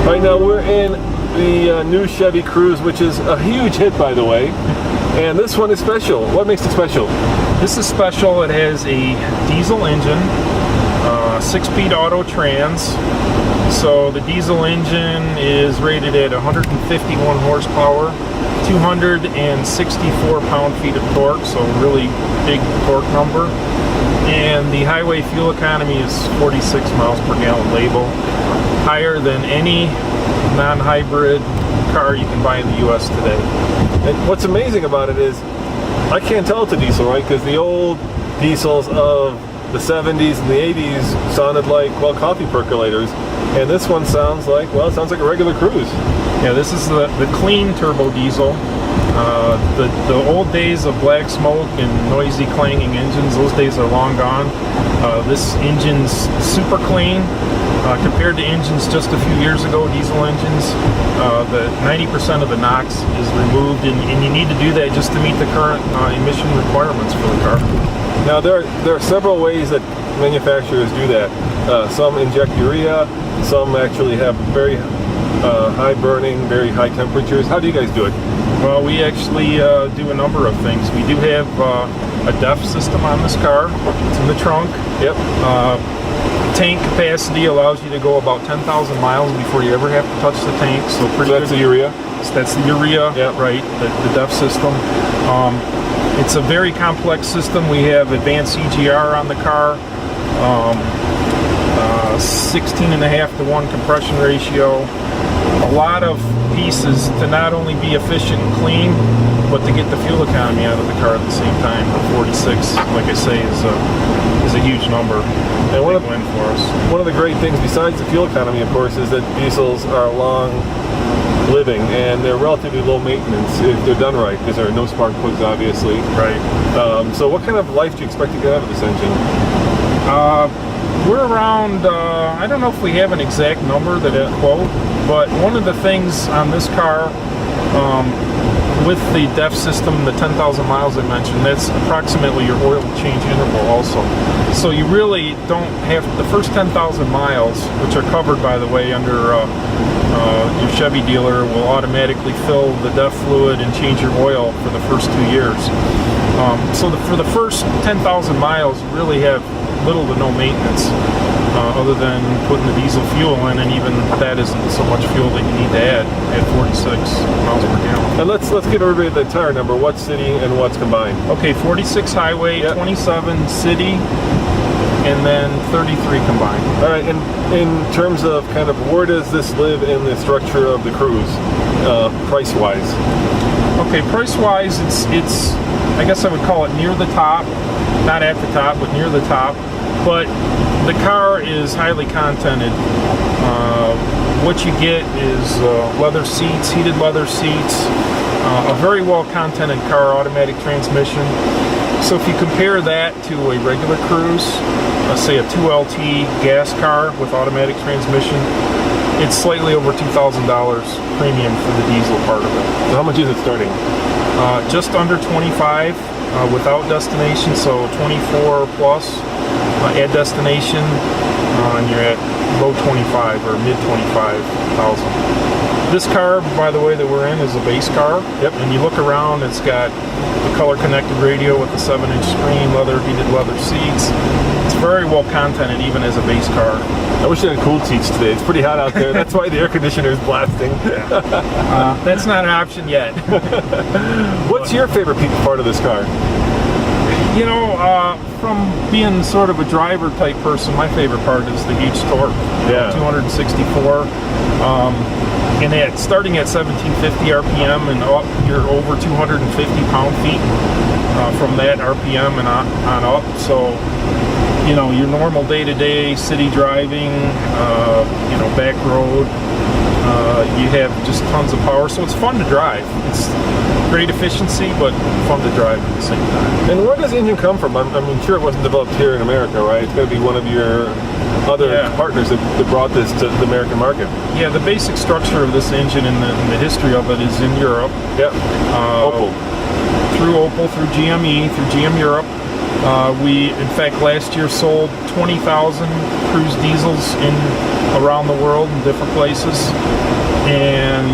Right now we're in the new Chevy Cruze, which is a huge hit, by the way. And this one is special. What makes it special? This is special. It has a diesel engine, 6-speed auto trans. So the diesel engine is rated at 151 horsepower, 264 pound-feet of torque, so really big torque number. And the highway fuel economy is 46 miles per gallon label, higher than any non-hybrid car you can buy in the U.S. today. And what's amazing about it is I can't tell it's a diesel, right? Because the old diesels of the 70s and the 80s sounded like, well, coffee percolators. And this one sounds like, well, it sounds like a regular Cruze. Yeah, this is the clean turbo diesel. The old days of black smoke and noisy clanging engines, those days are long gone. This engine's super clean compared to engines just a few years ago, diesel engines. The 90% of the NOx is removed, and you need to do that just to meet the current emission requirements for the car. Now there are several ways that manufacturers do that. Some inject urea, some actually have very high burning, very high temperatures. How do you guys do it? Well, we actually do a number of things. We do have a DEF system on this car. It's in the trunk. Yep. Tank capacity allows you to go about 10,000 miles before you ever have to touch the tank. So that's the urea? That's the urea, yep. Right, the DEF system. It's a very complex system. We have advanced CGR on the car, 16.5 to 1 compression ratio. A lot of pieces to not only be efficient and clean, but to get the fuel economy out of the car at the same time. The 46, like I say, is a huge number. And one win for us. One of the great things, besides the fuel economy, of course, is that diesels are long living and they're relatively low maintenance if they're done right, because there are no spark plugs, obviously. Right. So what kind of life do you expect to get out of this engine? We're around, I don't know if we have an exact number that I quote, but one of the things on this car, with the DEF system, the 10,000 miles I mentioned, that's approximately your oil change interval also. So you really don't have, the first 10,000 miles, which are covered, by the way, under your Chevy dealer, will automatically fill the DEF fluid and change your oil for the first 2 years. So for the first 10,000 miles, you really have little to no maintenance, other than putting the diesel fuel in, and even that isn't so much fuel that you need to add at 46 miles per gallon. And let's give everybody the tire number. What's city and what's combined? Okay, 46 highway, yep. 27 city, and then 33 combined. All right, and in terms of kind of where does this live in the structure of the Cruze, price-wise? Okay, price-wise, it's I guess I would call it near the top, not at the top, but near the top. But the car is highly contented. What you get is leather seats, heated leather seats, a very well-contented car, automatic transmission. So if you compare that to a regular Cruze, let's say a 2LT gas car with automatic transmission, it's slightly over $2,000 premium for the diesel part of it. So how much is it starting? Just under 25 without destination, so 24 plus. Add destination, and you're at low 25 or mid 25,000. This car, by the way, that we're in is a base car. Yep. And you look around, it's got the color-connected radio with a 7-inch screen, heated leather seats. It's very well contented, even as a base car. I wish they had cooled seats today. It's pretty hot out there. That's why the air conditioner is blasting. That's not an option yet. What's your favorite part of this car? You know, from being sort of a driver type person, my favorite part is the huge torque. Yeah. 264. And starting at 1750 RPM and up, you're over 250 pound-feet from that RPM and on up. So, you know, your normal day-to-day city driving, you know, back road, you have just tons of power. So it's fun to drive. It's great efficiency, but fun to drive at the same time. And where does the engine come from? I'm sure it wasn't developed here in America, right? It's got to be one of your other partners that brought this to the American market. Yeah, the basic structure of this engine and the history of it is in Europe. Yep. Opel. Through Opel, through GME, through GM Europe. We, in fact, last year sold 20,000 cruise diesels around the world in different places, and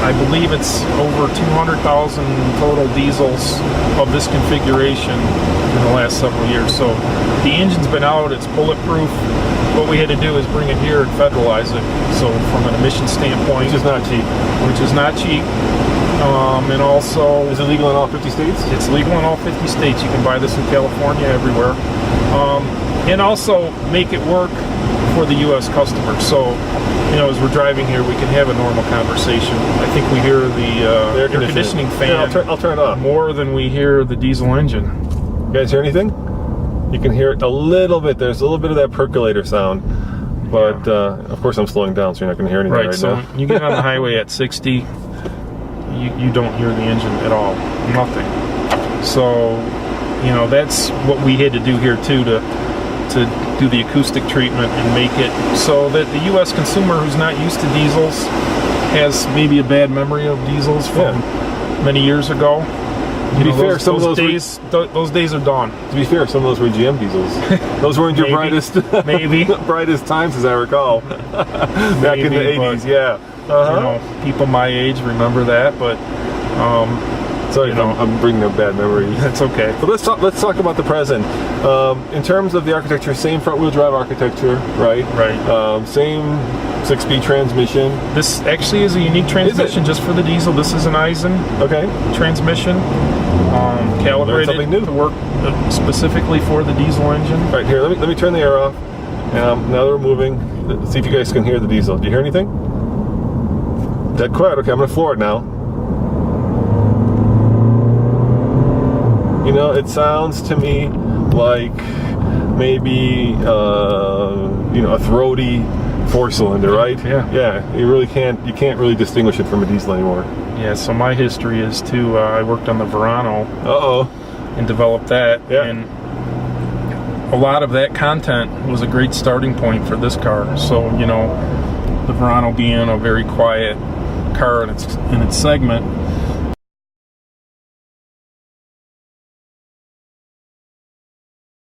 I believe it's over 200,000 total diesels of this configuration in the last several years. So the engine's been out, it's bulletproof. What we had to do is bring it here and federalize it. So from an emission standpoint, Which is not cheap. And also, Is it legal in all 50 states? it's legal in all 50 states. You can buy this in California, everywhere. And also make it work for the U.S. customer. So, you know, as we're driving here, we can have a normal conversation. I think we hear the air conditioning fan I'll turn it off. more than we hear the diesel engine. You guys hear anything? You can hear it a little bit. There's a little bit of that percolator sound. But, of course, I'm slowing down, so you're not going to hear anything right so now. when you get on the highway at 60, you don't hear the engine at all. Nothing. So, you know, that's what we had to do here, too, to do the acoustic treatment and make it so that the U.S. consumer who's not used to diesels has maybe a bad memory of diesels from many years ago. To be fair, some of those days are gone. To be fair, some of those were GM diesels. Those weren't your brightest brightest times, as I recall. Back in the 80s, yeah. You know, people my age remember that, but sorry, I'm bringing up bad memories. That's okay. So let's talk about the present. In terms of the architecture, same front-wheel drive architecture, right? Right. Same 6-speed transmission. This actually is a unique transmission just for the diesel. This is an Eisen transmission, calibrated to work specifically for the diesel engine. All right, here, let me turn the air off. Now that we're moving, let's see if you guys can hear the diesel. Do you hear anything? Dead quiet. Okay, I'm going to floor it now. You know, it sounds to me like maybe a throaty 4-cylinder, right? Yeah. Yeah. You can't really distinguish it from a diesel anymore. Yeah. So my history is to I worked on the Verano. And developed that. Yeah. And a lot of that content was a great starting point for this car. So, you know, the Verano being a very quiet car in its segment,